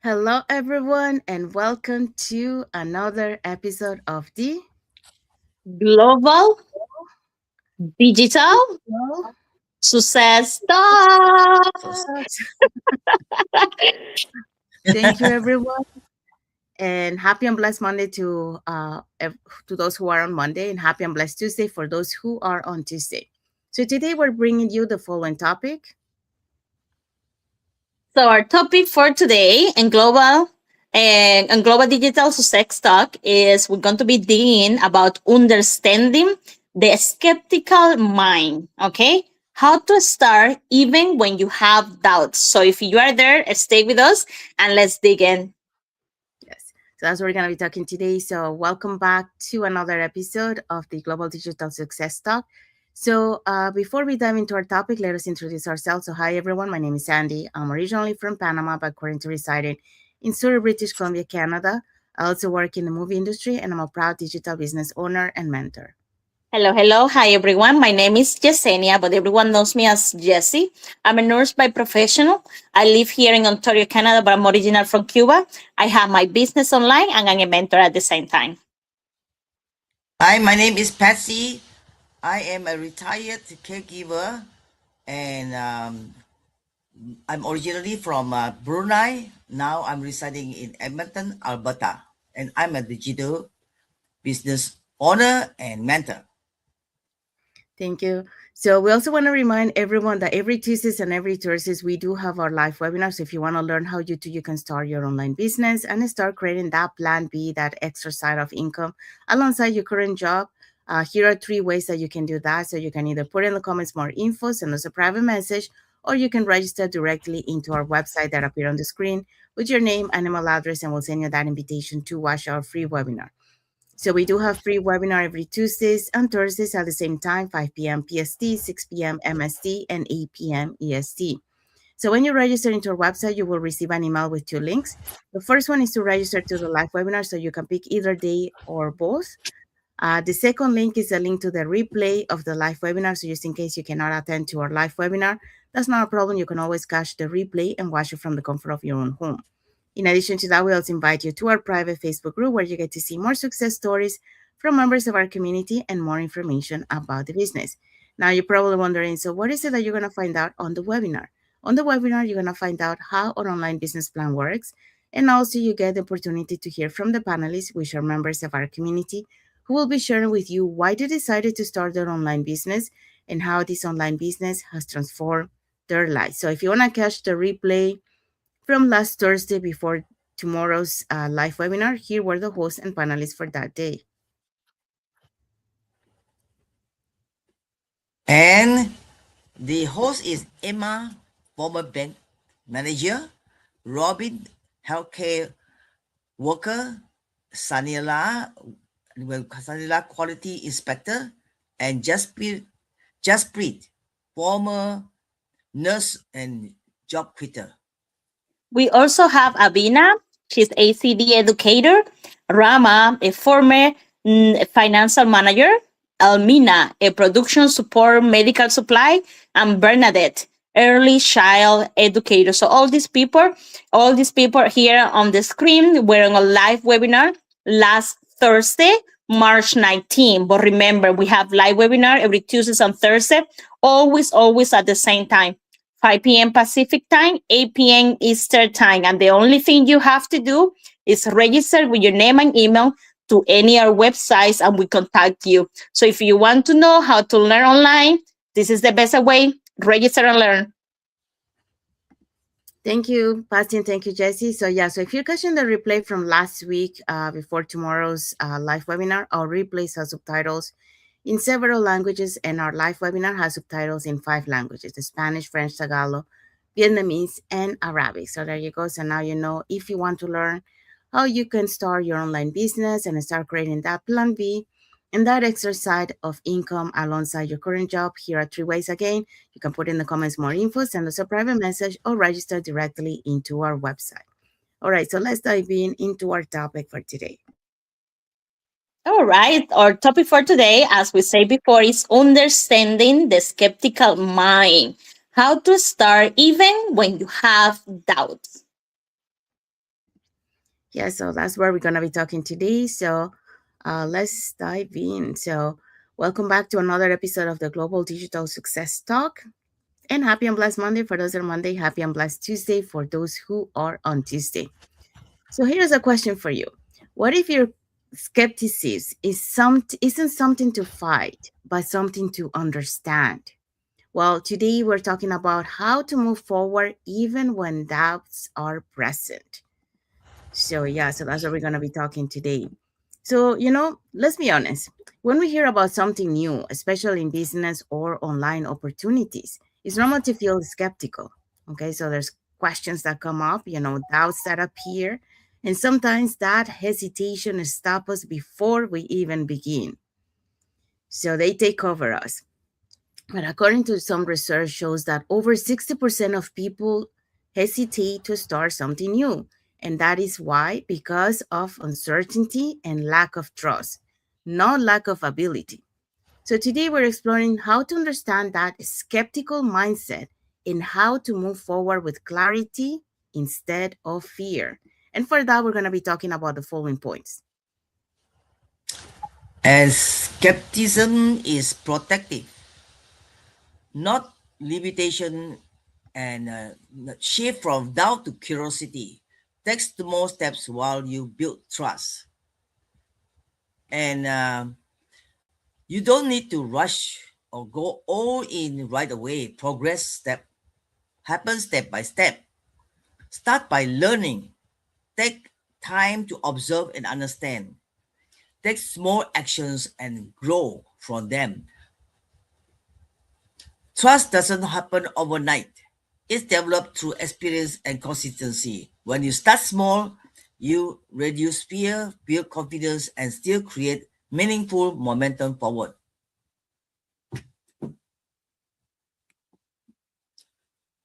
Hello, everyone, and welcome to another episode of the Global Digital Well, Success Talk. Thank you, everyone, and happy and blessed Monday to those who are on Monday, and happy and blessed Tuesday for those who are on Tuesday. So today we're bringing you the following topic. So our topic for today in global digital success talk is we're going to be digging about understanding the skeptical mind. Okay, how to start even when you have doubts. So if you are there, stay with us and let's dig in. Yes, so that's what we're going to be talking today. So welcome back to another episode of the Global Digital Success Talk. So before we dive into our topic, let us introduce ourselves. So hi everyone, my name is Sandy. I'm originally from Panama, but currently residing in Surrey, British Columbia, Canada. I also work in the movie industry, and I'm a proud digital business owner and mentor. Hello, hello. Hi, everyone. My name is Yesenia, but everyone knows me as Jessie. I'm a nurse by professional. I live here in Ontario, Canada, but I'm original from Cuba. I have my business online and I'm a mentor at the same time. Hi, my name is Patsy. I am a retired caregiver and I'm originally from Brunei. Now I'm residing in Edmonton, Alberta, and I'm a digital business owner and mentor. Thank you. So we also want to remind everyone that every Tuesdays and every Thursdays we do have our live webinars. So if you want to learn how you can start your online business and start creating that plan B, that extra side of income alongside your current job, here are three ways that you can do that. So you can either put in the comments more info, send us a private message, or you can register directly into our website that appear on the screen with your name and email address, and we'll send you that invitation to watch our free webinar. So we do have free webinar every Tuesdays and Thursdays at the same time, 5 p.m. PST, 6 p.m. MST, and 8 p.m. EST. So when you register into our website, you will receive an email with two links. The first one is to register to the live webinar, so you can pick either day or both. The second link is a link to the replay of the live webinar. So just in case you cannot attend to our live webinar, that's not a problem. You can always catch the replay and watch it from the comfort of your own home. In addition to that, we also invite you to our private Facebook group where you get to see more success stories from members of our community and more information about the business. Now, you're probably wondering, so what is it that you're going to find out on the webinar? On the webinar, you're going to find out how our online business plan works. And also, you get the opportunity to hear from the panelists, which are members of our community, who will be sharing with you why they decided to start their online business and how this online business has transformed their lives. So, if you want to catch the replay, from last Thursday before tomorrow's live webinar, here were the hosts and panelists for that day. And the host is Emma, former bank manager, Robin, healthcare worker, Sanila, Sanila quality inspector, and Jasprit, former nurse and job quitter. We also have Abina, she's ACD educator, Rama, a former financial manager, Almina, a production support medical supply, and Bernadette, early child educator. So all these people here on the screen were on a live webinar last Thursday, March 19. But remember, we have live webinar every Tuesdays and Thursday, always at the same time. 5 p.m. Pacific time, 8 p.m. Eastern time. And the only thing you have to do is register with your name and email to any of our websites and we contact you. So if you want to know how to learn online, this is the best way. Register and learn. Thank you, Basti, and thank you, Jesse. So if you're catching the replay from last week before tomorrow's live webinar, our replays have subtitles in several languages, and our live webinar has subtitles in 5 languages: the Spanish, French, Tagalog, Vietnamese, and Arabic. So there you go. So now you know if you want to learn how you can start your online business and start creating that plan B and that extra side of income alongside your current job. Here are 3 ways again. You can put in the comments more info, send us a private message, or register directly into our website. All right, so let's dive in into our topic for today. All right. Our topic for today, as we said before, is understanding the skeptical mind. How to start even when you have doubts. Yeah, so that's where we're going to be talking today. So let's dive in. So, welcome back to another episode of the Global Digital Success Talk. And happy and blessed Monday for those on Monday. Happy and blessed Tuesday for those who are on Tuesday. So, here's a question for you. What if your skepticism isn't something to fight, but something to understand? Well, today we're talking about how to move forward even when doubts are present. So, yeah, so that's what we're going to be talking today. So, let's be honest. When we hear about something new, especially in business or online opportunities, it's normal to feel skeptical. Okay, so there's questions that come up, doubts that appear, and sometimes that hesitation stops us before we even begin. So they take over us. But according to some research shows that over 60% of people hesitate to start something new. And that is why, because of uncertainty and lack of trust, not lack of ability. So today we're exploring how to understand that skeptical mindset and how to move forward with clarity instead of fear. And for that, we're going to be talking about the following points. And skepticism is protective, not limitation, and shift from doubt to curiosity. Take small steps while you build trust. And you don't need to rush or go all in right away. Progress step happens step by step. Start by learning. Take time to observe and understand. Take small actions and grow from them. Trust doesn't happen overnight. It's developed through experience and consistency. When you start small, you reduce fear, build confidence, and still create meaningful momentum forward.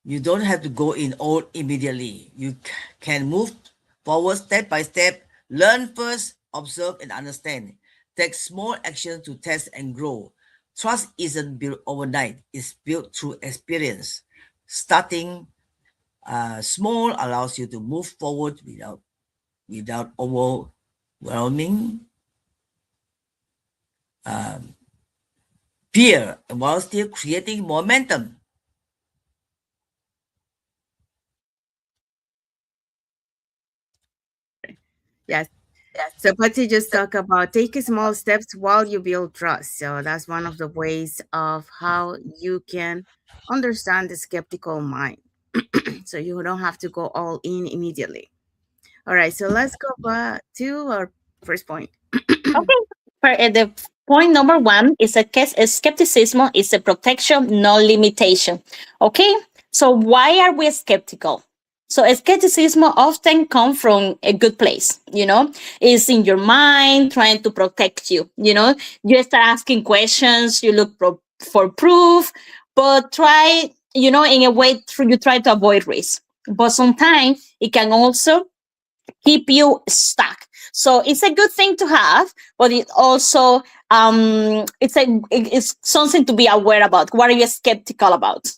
You don't have to go in all immediately. You can move forward step by step. Learn first, observe and understand. Take small action to test and grow. Trust isn't built overnight, it's built through experience. Starting small allows you to move forward without overwhelming um, fear while still creating momentum. Yes. So Patsy just talked about take small steps while you build trust. So that's one of the ways of how you can understand the skeptical mind. So you don't have to go all in immediately. All right, so let's go back to our first point. Okay. The point number one is a skepticism is a protection, no limitation. Okay. So why are we skeptical? So skepticism often comes from a good place, it's in your mind trying to protect you, you start asking questions, you look for proof, but try, in a way you try to avoid risk. But sometimes it can also keep you stuck. So it's a good thing to have, but it also it's something to be aware about. What are you skeptical about?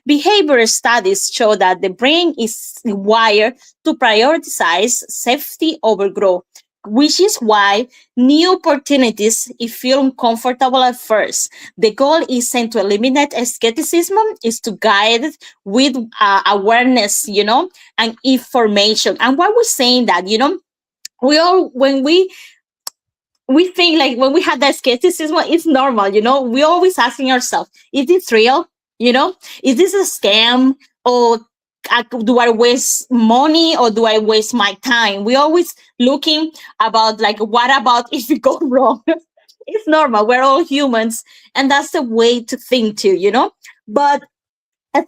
Behavior studies show that the brain is wired to prioritize safety over growth, which is why new opportunities feel uncomfortable at first. The goal isn't to eliminate skepticism, is to guide it with awareness, and information. And why we're saying that, we all when we think, like, when we had that skepticism, it's normal, we always asking ourselves, is this real? Is this a scam? Or do I waste money, or do I waste my time? We always looking about, like, what about if it goes wrong? It's normal, we're all humans, and that's the way to think too, but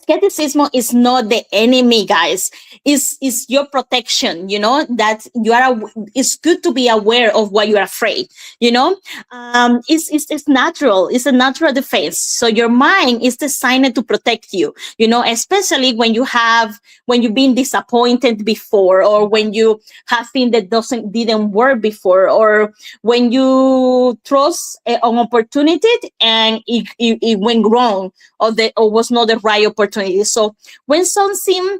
skepticism is not the enemy, guys. Is your protection, that you are it's good to be aware of what you're afraid, it's natural, it's a natural defense. So your mind is designed to protect you, especially when you've been disappointed before, or when you have things that didn't work before, or when you trust an opportunity and it went wrong, or was not the right opportunity. So when something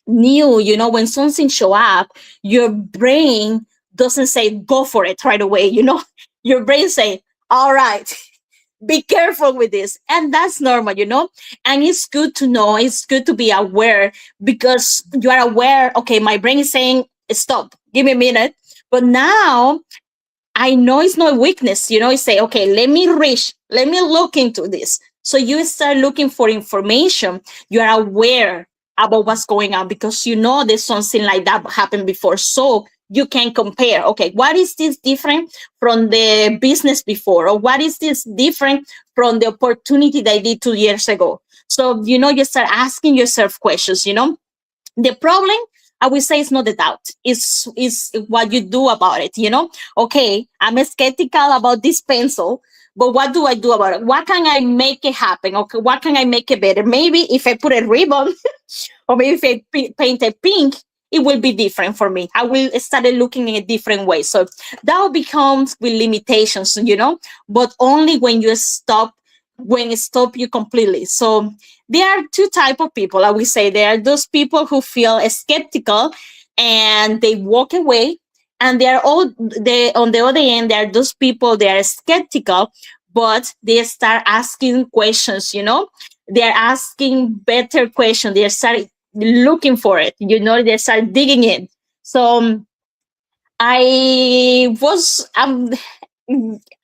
new, when something show up, your brain doesn't say go for it right away. Your brain say, all right, be careful with this, and that's normal. And it's good to know, it's good to be aware, because you are aware, okay, my brain is saying stop, give me a minute, but now I know it's not weakness. You say, okay, let me look into this. So you start looking for information. You are aware about what's going on, because there's something like that happened before. So you can compare, okay, what is this different from the business before? Or what is this different from the opportunity that I did 2 years ago? So, you start asking yourself questions. The problem, I would say, is not the doubt. It's what you do about it. Okay, I'm skeptical about this pencil, but what do I do about it? What can I make it happen? Okay, what can I make it better? Maybe if I put a ribbon, or maybe if I paint it pink, it will be different for me. I will start looking in a different way. So that becomes with limitations, but only when you stop, when it stop you completely. So there are two type of people. I would say there are those people who feel skeptical and they walk away, and they are all they on the other end. There are those people, they are skeptical, but they start asking questions. They're asking better questions. They start looking for it. They start digging in. So I was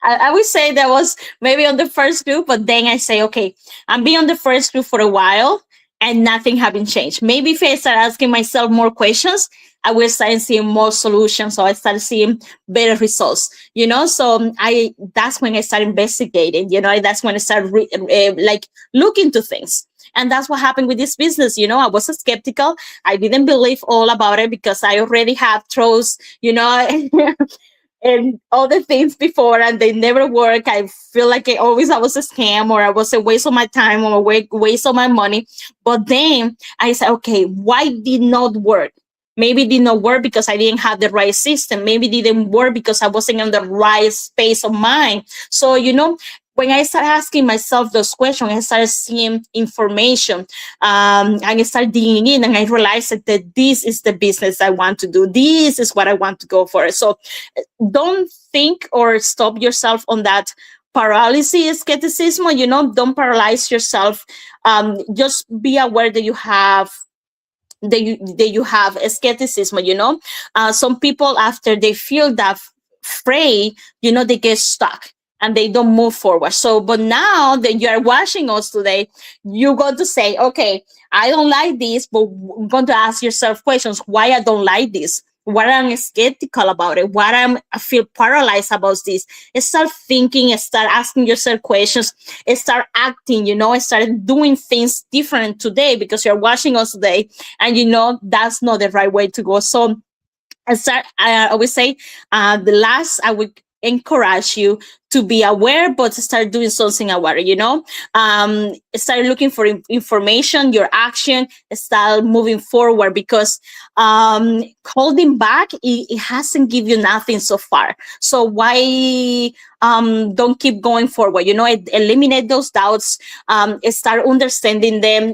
I would say that was maybe on the first group, but then I say, okay, I'm being on the first group for a while and nothing having changed. Maybe if I start asking myself more questions, I will start seeing more solutions. So I start seeing better results, So that's when I start investigating, that's when I start like look into things. And that's what happened with this business. I was skeptical. I didn't believe all about it because I already have trust, and all the things before, and they never work. I feel like I was a scam, or I was a waste of my time, or a waste of my money. But then I said, okay, why did not work? Maybe it did not work because I didn't have the right system. Maybe it didn't work because I wasn't in the right space of mind. So, when I started asking myself those questions, I started seeing information, and I started digging in, and I realized that this is the business I want to do. This is what I want to go for. So don't think or stop yourself on that paralysis skepticism. Don't paralyze yourself. Just be aware that you have a skepticism. Some people, after they feel that afraid, they get stuck and they don't move forward. So, but now that you are watching us today, you're going to say, okay, I don't like this, but I'm going to ask yourself questions. Why I don't like this? What I'm skeptical about it? I feel paralyzed about this? Start thinking, start asking yourself questions, start acting, start doing things different today, because you're watching us today, and that's not the right way to go. So I would say, the last, I would encourage you to be aware, but start doing something about it. Start looking for information, your action, start moving forward, because holding back, it hasn't give you nothing so far. So why don't keep going forward? Eliminate those doubts, start understanding them,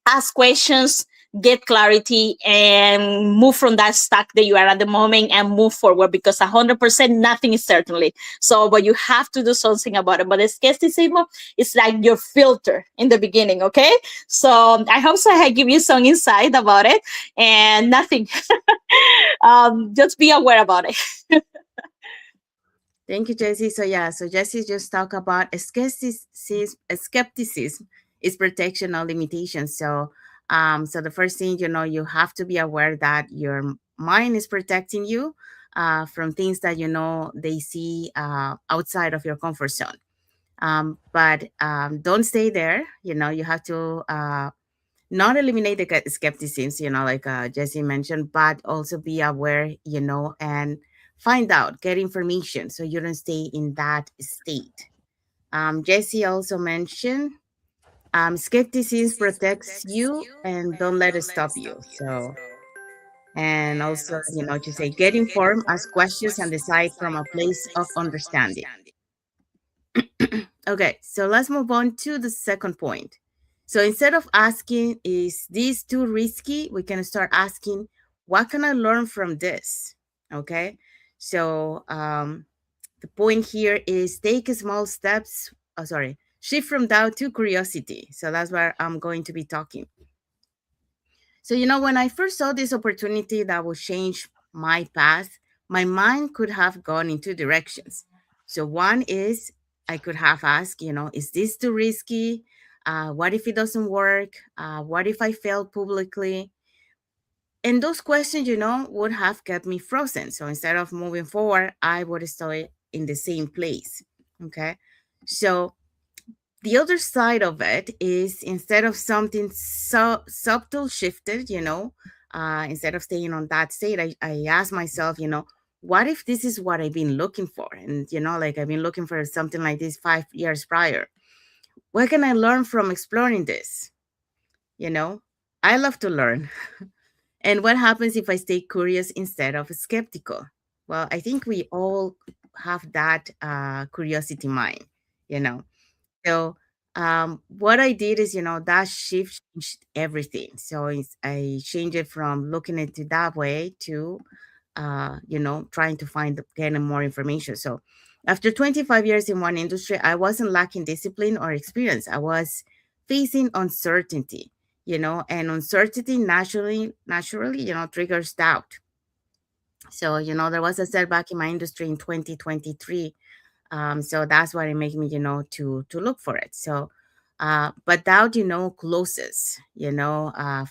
ask questions, get clarity, and move from that stuck that you are at the moment and move forward, because 100% nothing is certainly. So, but you have to do something about it. But the skepticism is like your filter in the beginning. Okay. So I hope so I give you some insight about it, and nothing. Just be aware about it. Thank you, Jessie. So yeah, so Jessie just talked about skepticism is protection or limitation. So the first thing, you have to be aware that your mind is protecting you from things that they see outside of your comfort zone. But don't stay there. You have to not eliminate the skepticism, like Jesse mentioned, but also be aware, and find out, get information so you don't stay in that state. Jesse also mentioned skepticism protects you and don't let it stop you. So, and also, to say, get informed, ask questions, and decide from a place of understanding. Okay, so let's move on to the second point. So instead of asking, is this too risky? We can start asking, what can I learn from this? Okay. So the point here is take small steps. Oh, sorry, shift from doubt to curiosity. So that's where I'm going to be talking. So, when I first saw this opportunity that would change my path, my mind could have gone in two directions. So, one is I could have asked, is this too risky? What if it doesn't work? What if I fail publicly? And those questions, would have kept me frozen. So instead of moving forward, I would stay in the same place. Okay. So the other side of it is instead of something so subtle shifted, instead of staying on that state, I ask myself, what if this is what I've been looking for? And, like I've been looking for something like this 5 years prior. What can I learn from exploring this? You know, I love to learn. And what happens if I stay curious instead of skeptical? Well, I think we all have that curiosity mind, you know. So what I did is, that shift changed everything. So I changed it from looking at it that way to, trying to find, getting more information. So after 25 years in one industry, I wasn't lacking discipline or experience. I was facing uncertainty, and uncertainty naturally, triggers doubt. So, there was a setback in my industry in 2023, so that's what it made me, to look for it. So but doubt, closes,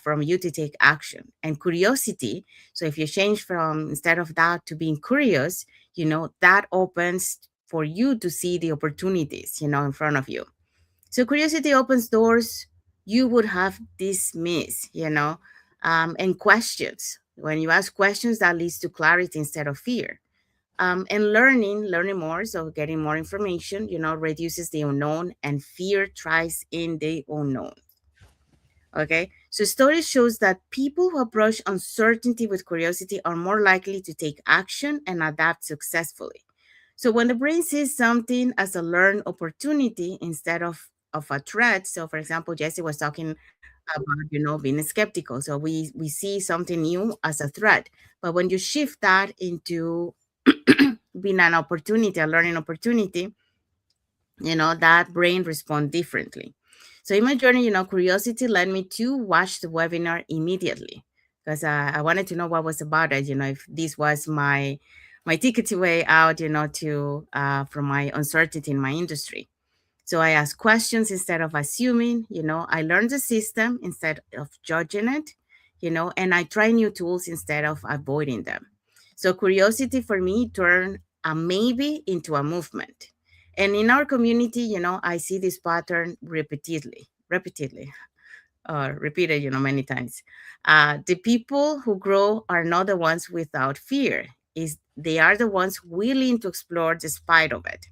from you to take action, and curiosity. So if you change from instead of doubt to being curious, that opens for you to see the opportunities, in front of you. So curiosity opens doors you would have dismissed, and questions. When you ask questions, that leads to clarity instead of fear. And learning more, so getting more information, reduces the unknown, and fear thrives in the unknown. Okay, so study shows that people who approach uncertainty with curiosity are more likely to take action and adapt successfully. So when the brain sees something as a learned opportunity instead of a threat, so for example, Jesse was talking about, being skeptical. So we see something new as a threat, but when you shift that into being an opportunity, a learning opportunity, that brain respond differently. So in my journey, curiosity led me to watch the webinar immediately because I wanted to know what was about it. If this was my ticket way out, to from my uncertainty in my industry. So I ask questions instead of assuming, I learn the system instead of judging it, and I try new tools instead of avoiding them. So curiosity for me turned a maybe into a movement. And in our community, I see this pattern repeated, many times. The people who grow are not the ones without fear, is they are the ones willing to explore despite of it.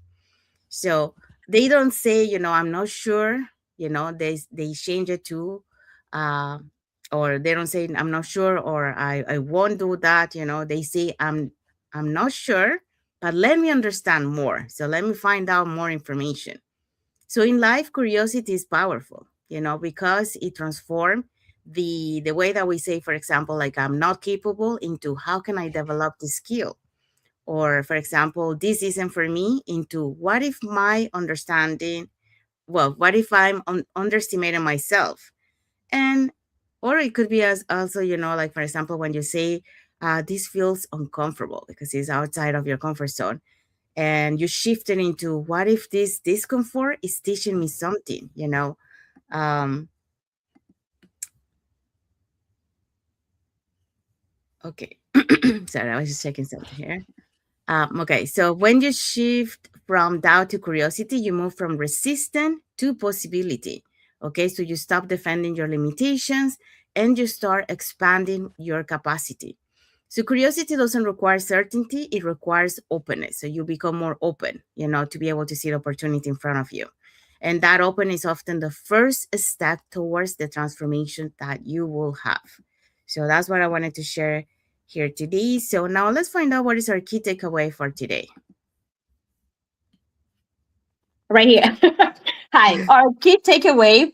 So they don't say, I'm not sure, they change it to, uh, or they don't say, I'm not sure, or I won't do that. They say, I'm not sure, but let me understand more. So let me find out more information. So in life, curiosity is powerful, because it transforms the way that we say, for example, like I'm not capable into how can I develop this skill? Or for example, this isn't for me into what if my understanding, well, what if I'm underestimating myself? And or it could be as also, like for example, when you say this feels uncomfortable because it's outside of your comfort zone, and you shift it into what if this discomfort is teaching me something, um okay. Sorry, I was just checking something here. Okay, so when you shift from doubt to curiosity, you move from resistance to possibility. Okay, so you stop defending your limitations and you start expanding your capacity. So curiosity doesn't require certainty, it requires openness. So you become more open, to be able to see the opportunity in front of you. And that open is often the first step towards the transformation that you will have. So that's what I wanted to share here today. So now let's find out what is our key takeaway for today. Right here. Hi. Our key takeaway: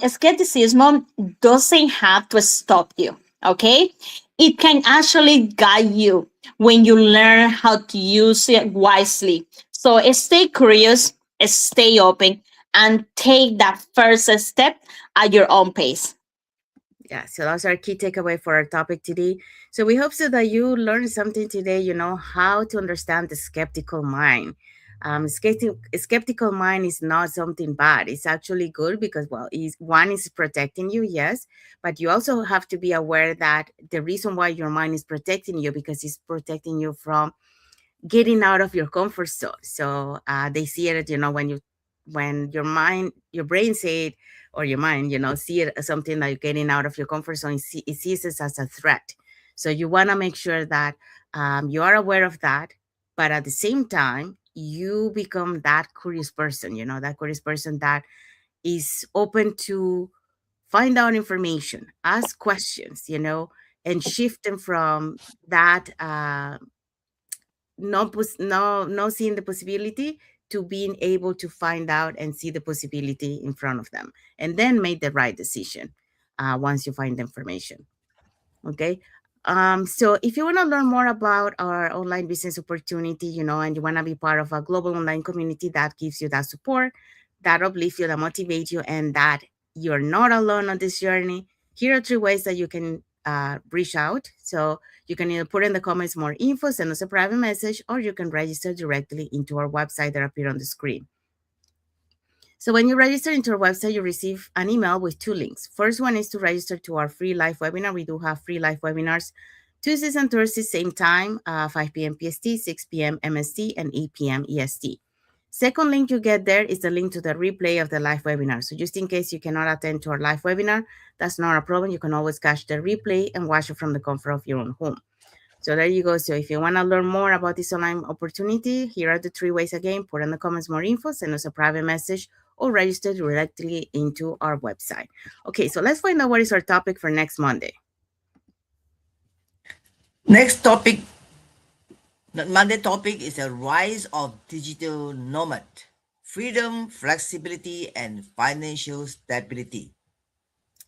skepticism doesn't have to stop you. Okay, it can actually guide you when you learn how to use it wisely. So stay curious, stay open, and take that first step at your own pace. Yeah, so that's our key takeaway for our topic today. So we hope so that you learned something today, how to understand the skeptical mind. Skeptical mind is not something bad. It's actually good because, well, one is protecting you, yes, but you also have to be aware that the reason why your mind is protecting you because it's protecting you from getting out of your comfort zone. So they see it, when your brain say it, or your mind, see it as something like getting out of your comfort zone. It sees it as a threat. So you want to make sure that you are aware of that, but at the same time, you become that curious person, that curious person that is open to find out information, ask questions, and shift them from that no seeing the possibility to being able to find out and see the possibility in front of them, and then make the right decision once you find the information. Okay. So if you want to learn more about our online business opportunity, and you want to be part of a global online community that gives you that support, that uplift you, that motivate you, and that you're not alone on this journey, here are three ways that you can reach out. So you can either put in the comments more info, send us a private message, or you can register directly into our website that appear on the screen. So when you register into our website, you receive an email with two links. First one is to register to our free live webinar. We do have free live webinars Tuesdays and Thursdays, same time, 5 p.m. PST, 6 p.m. MST, and 8 p.m. EST. Second link you get there is the link to the replay of the live webinar. So just in case you cannot attend to our live webinar, that's not a problem. You can always catch the replay and watch it from the comfort of your own home. So there you go. So if you want to learn more about this online opportunity, here are the three ways again. Put in the comments more info, send us a private message, or register directly into our website. Okay, so let's find out what is our topic for next Monday. Next topic, the Monday topic is the rise of digital nomad, freedom, flexibility, and financial stability.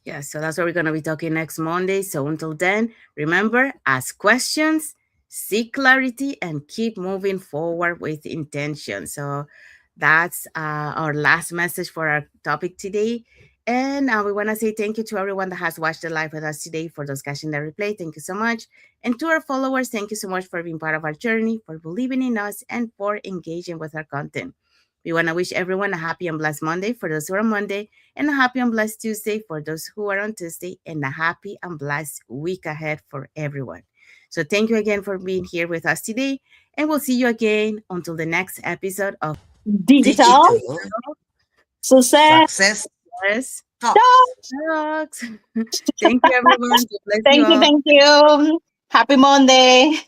Yeah, so that's what we're going to be talking next Monday. So until then, remember, ask questions, seek clarity, and keep moving forward with intention. So that's our last message for our topic today. And we want to say thank you to everyone that has watched the live with us today. For those catching the replay, thank you so much. And to our followers, thank you so much for being part of our journey, for believing in us, and for engaging with our content. We want to wish everyone a happy and blessed Monday for those who are on Monday, and a happy and blessed Tuesday for those who are on Tuesday, and a happy and blessed week ahead for everyone. So thank you again for being here with us today, and we'll see you again until the next episode of Digital Digital success. success Yes talks. Talks. Thank you, everyone. God bless you Thank you. all. Thank you. Happy Monday.